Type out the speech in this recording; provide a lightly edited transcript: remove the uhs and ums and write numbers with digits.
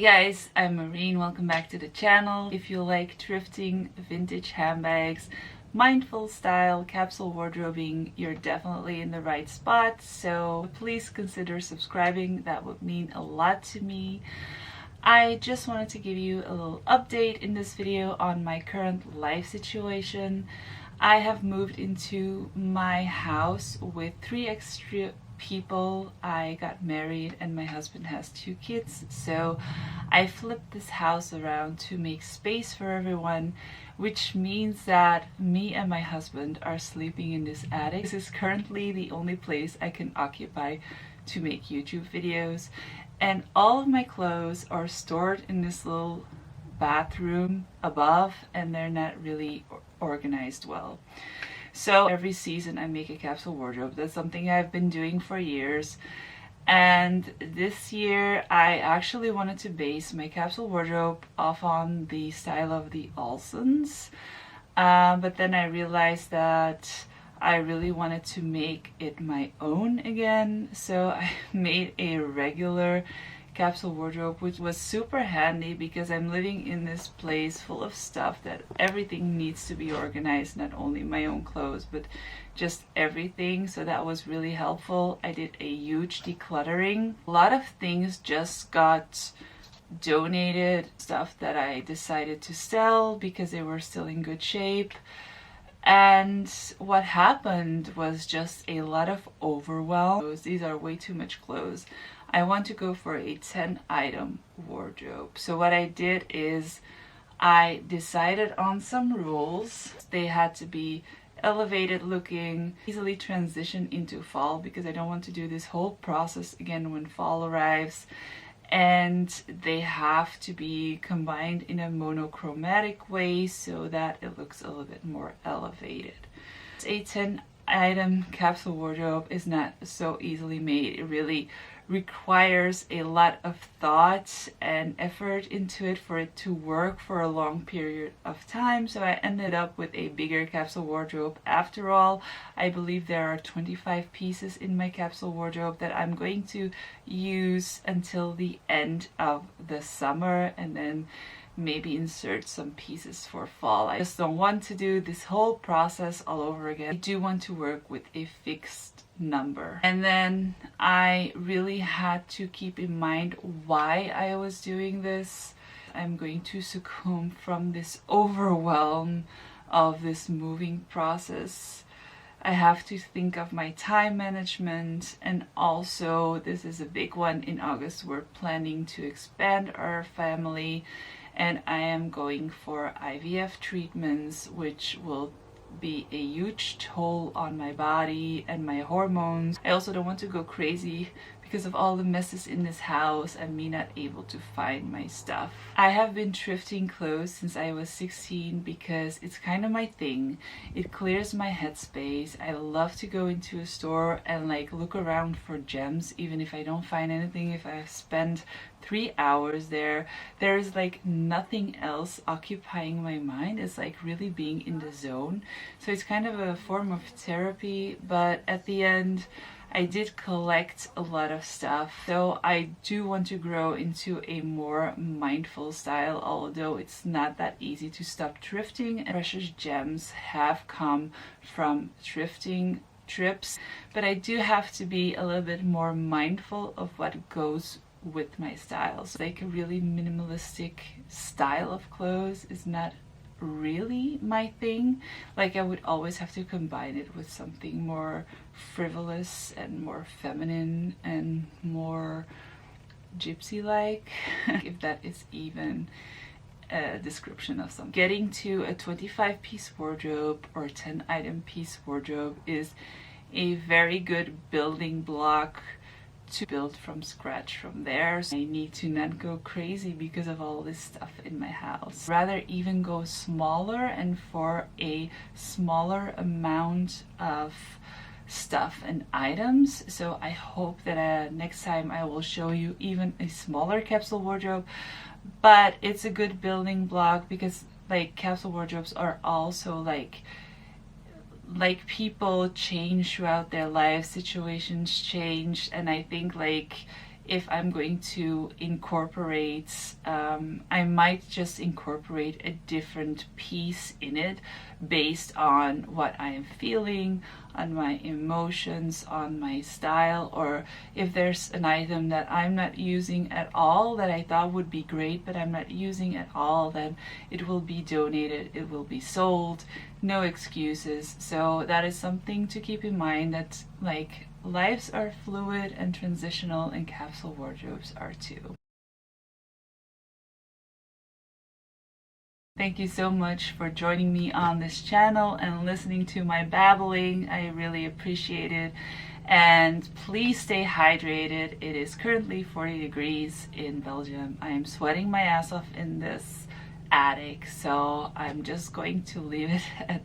guys, I'm Maureen. Welcome back to the channel. If you like thrifting, vintage handbags, mindful style, capsule wardrobing, you're definitely in the right spot. So please consider subscribing. That would mean a lot to me. I just wanted to give you a little update in this video on my current life situation. I have moved into my house with 3 extra people. I got married and my husband has 2 kids, so I flipped this house around to make space for everyone, which means that me and my husband are sleeping in this attic. This is currently the only place I can occupy to make YouTube videos, and all of my clothes are stored in this little bathroom above, and they're not really organized well. So every season I make a capsule wardrobe. That's something I've been doing for years. And this year I actually wanted to base my capsule wardrobe off on the style of the Olsons. But then I realized that I really wanted to make it my own again. So I made a regular capsule wardrobe, which was super handy because I'm living in this place full of stuff that everything needs to be organized, not only my own clothes but just everything. So that was really helpful. I did a huge decluttering. A lot of things just got donated, stuff that I decided to sell because they were still in good shape. And what happened was just a lot of overwhelm. These are way too much clothes. I want to go for a 10-item wardrobe. So what I did is I decided on some rules. They had to be elevated looking, easily transition into fall because I don't want to do this whole process again when fall arrives. And they have to be combined in a monochromatic way so that it looks a little bit more elevated. A 10-item capsule wardrobe is not so easily made. It really requires a lot of thought and effort into it for it to work for a long period of time. So I ended up with a bigger capsule wardrobe. After all, I believe there are 25 pieces in my capsule wardrobe that I'm going to use until the end of the summer, and then maybe insert some pieces for fall. I just don't want to do this whole process all over again. I do want to work with a fixed number. And then I really had to keep in mind why I was doing this. I'm going to succumb from this overwhelm of this moving process. I have to think of my time management, and also this is a big one. In August we're planning to expand our family, and I am going for IVF treatments, which will be a huge toll on my body and my hormones. I also don't want to go crazy because of all the messes in this house and me not able to find my stuff. I have been thrifting clothes since I was 16 because it's kind of my thing. It clears my headspace. I love to go into a store and like look around for gems, even if I don't find anything. If I've spent 3 hours there, there's like nothing else occupying my mind. It's like really being in the zone. So it's kind of a form of therapy, but at the end I did collect a lot of stuff. So I do want to grow into a more mindful style, although it's not that easy to stop thrifting. Precious gems have come from thrifting trips, but I do have to be a little bit more mindful of what goes with my styles. Like a really minimalistic style of clothes is not really my thing. Like I would always have to combine it with something more frivolous and more feminine and more gypsy like, if that is even a description of something. Getting to a 25-piece wardrobe or 10-item piece wardrobe is a very good building block to build from scratch from there. So I need to not go crazy because of all this stuff in my house. Rather even go smaller and for a smaller amount of stuff and items. So I hope that next time I will show you even a smaller capsule wardrobe, but it's a good building block because like capsule wardrobes are also like people change throughout their lives, situations change, and I think like if I'm going to incorporate, I might just incorporate a different piece in it based on what I am feeling, on my emotions, on my style, or if there's an item that I'm not using at all that I thought would be great but I'm not using at all, then it will be donated, it will be sold, no excuses. So that is something to keep in mind, that like lives are fluid and transitional, and capsule wardrobes are too. Thank you so much for joining me on this channel and listening to my babbling. I really appreciate it. And please stay hydrated. It is currently 40 degrees in Belgium. I am sweating my ass off in this attic, so I'm just going to leave it at